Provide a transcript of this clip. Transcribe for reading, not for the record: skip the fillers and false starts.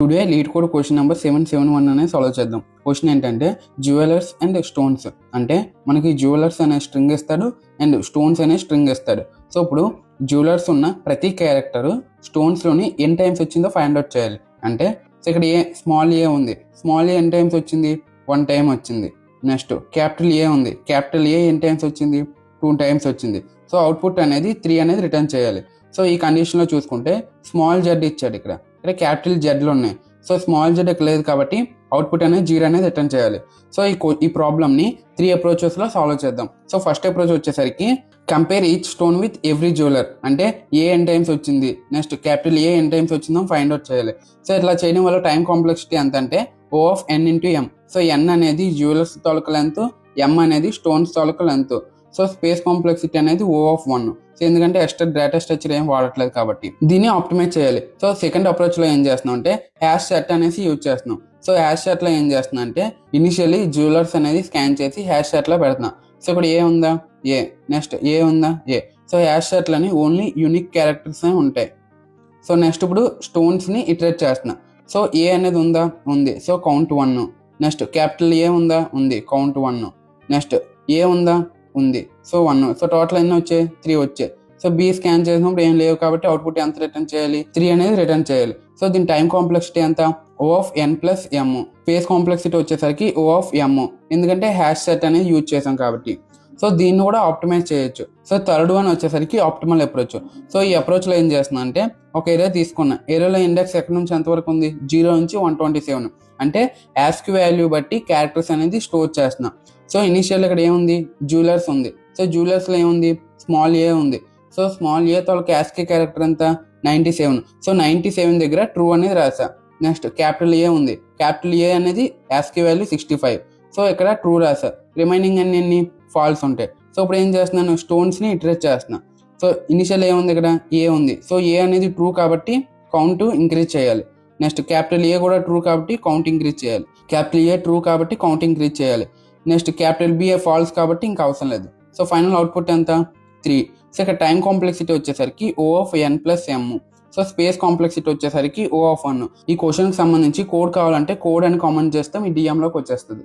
Today lead code question number 771 అనేది solve చేద్దాం. Question ఏంటంటే జ్యువెలర్స్ అండ్ స్టోన్స్, అంటే మనకి జ్యువెలర్స్ అనే స్ట్రింగ్ ఇస్తాడు అండ్ స్టోన్స్ అనే స్ట్రింగ్ ఇస్తాడు. సో ఇప్పుడు జ్యువెలర్స్ ఉన్న ప్రతి క్యారెక్టర్ స్టోన్స్లోని ఎన్ టైమ్స్ వచ్చిందో ఫైండ్ అవుట్ చేయాలి. అంటే సో ఇక్కడ స్మాల్ ఏ ఉంది, స్మాల్ ఏ ఎన్ టైమ్స్ వచ్చింది, 1 టైమ్ వచ్చింది. నెక్స్ట్ క్యాపిటల్ ఏ ఉంది, క్యాపిటల్ ఏ ఎన్ టైమ్స్ వచ్చింది, 2 టైమ్స్ వచ్చింది. సో అవుట్పుట్ అనేది 3 అనేది రిటర్న్ చేయాలి. సో ఈ కండిషన్లో చూసుకుంటే స్మాల్ జెడ్ ఇచ్చాడు, ఇక్కడ క్యాపిటల్ జెడ్లు ఉన్నాయి. సో స్మాల్ జెడ్ ఇక్కడ లేదు కాబట్టి అవుట్పుట్ అనేది 0 అనేది రిటర్న్ చేయాలి. సో ఈ ప్రాబ్లమ్ని 3 అప్రోచెస్లో సాల్వ్ చేద్దాం. సో ఫస్ట్ అప్రోచ్ వచ్చేసరికి compare each stone with every jeweller, అంటే ఏ ఎన్ టైమ్స్ వచ్చింది, next capital A n times వచ్చిందో ఫైండ్ అవుట్ చేయాలి. సో ఇట్లా చేయడం వల్ల టైం కాంప్లెక్సిటీ ఎంత అంటే O of n into m. So n అనేది జ్యువెలర్స్ తాలూకా లెంత్, m అనేది స్టోన్స్ తాలూకా లెంత్. సో స్పేస్ కాంప్లెక్సిటీ అనేది O of 1. సో ఎందుకంటే ఎక్స్ట్రా డేటా స్ట్రక్చర్ ఏం వాడట్లేదు కాబట్టి దీన్ని ఆప్టిమైజ్ చేయాలి. సో సెకండ్ అప్రోచ్లో ఏం చేస్తున్నాం అంటే హ్యాష్ సెట్ అనేసి యూజ్ చేస్తున్నాం. సో హ్యాష్ సెట్లో ఏం చేస్తున్నా అంటే ఇనిషియల్లీ జ్యువెలర్స్ అనేది స్కాన్ చేసి హ్యాష్ సెట్లో పెడుతున్నా. సో ఇక్కడ ఏ ఉందా, ఏ, నెక్స్ట్ ఏ ఉందా, ఏ. సో హ్యాష్ సెట్లని ఓన్లీ యూనిక్ క్యారెక్టర్స్ ఉంటాయి. సో నెక్స్ట్ ఇప్పుడు స్టోన్స్ని ఇటరేట్ చేస్తున్నా. సో ఏ అనేది ఉందా, ఉంది. So count 1. నెక్స్ట్ క్యాపిటల్ ఏ ఉందా, ఉంది, కౌంట్ 1. నెక్స్ట్ ఏ ఉందా, ఉంది, సో 1. సో టోటల్ ఎన్ని వచ్చాయి, 3 వచ్చాయి. సో బి స్కాన్ చేసినప్పుడు ఏం లేవు కాబట్టి అవుట్పుట్ ఎంత రిటర్న్ చేయాలి, 3 అనేది రిటర్న్ చేయాలి. సో దీని టైం కాంప్లెక్సిటీ ఎంత, O of n plus m. Face complexity వచ్చేసరికి O of m, ఎందుకంటే హ్యాష్ సెట్ అనేది యూజ్ చేసాం కాబట్టి. సో దీన్ని కూడా ఆప్టిమైజ్ చేయొచ్చు. సో థర్డ్ వన్ వచ్చేసరికి ఆప్టిమల్ అప్రోచ్. సో ఈ అప్రోచ్లో ఏం చేస్తున్నా అంటే ఒక ఏరియా తీసుకున్నా, ఏరియాలో ఇండెక్స్ ఎక్కడి నుంచి ఎంతవరకు ఉంది, 0 నుంచి 127. అంటే యాస్క్ వాల్యూ బట్టి క్యారెక్టర్స్ అనేది స్టోర్ చేస్తున్నా. సో ఇనిషియల్ ఇక్కడ ఏముంది, జ్యువెలర్స్ ఉంది. సో జ్యువెలర్స్లో ఏముంది, స్మాల్ ఏ ఉంది. సో స్మాల్ ఏ తో యాస్క్ క్యారెక్టర్ ఎంత, 97. సో 97 దగ్గర ట్రూ అనేది రాసా. నెక్స్ట్ క్యాపిటల్ ఏ ఉంది, క్యాపిటల్ ఏ అనేది యాస్క్ వాల్యూ 65. సో ఇక్కడ ట్రూ రాసా. రిమైనింగ్ అన్ని ఫాల్స్ ఉంటాయి. సో ఇప్పుడు ఏం చేస్తున్నాను, స్టోన్స్ని ఇటరేట్ చేస్తున్నా. సో ఇనిషియల్ ఏ ఉంది, ఇక్కడ ఏ ఉంది. సో ఏ అనేది ట్రూ కాబట్టి కౌంట్ ఇంక్రీజ్ చేయాలి. నెక్స్ట్ క్యాపిటల్ ఏ కూడా ట్రూ కాబట్టి కౌంట్ ఇంక్రీజ్ చేయాలి. క్యాపిటల్ ఏ ట్రూ కాబట్టి కౌంట్ ఇంక్రీజ్ చేయాలి. నెక్స్ట్ క్యాపిటల్ బి ఫాల్స్ కాబట్టి ఇంకా అవసరం లేదు. సో ఫైనల్ అవుట్పుట్ ఎంత, 3. సో ఇక్కడ టైం కాంప్లెక్సిటీ వచ్చేసరికి O of n plus m. So space complexity వచ్చేసరికి O of 1. ఈ క్వశ్చన్కి సంబంధించి కోడ్ కావాలంటే కోడ్ అని కామెంట్ చేస్తే మీ డిఎంలోకి వచ్చేస్తుంది.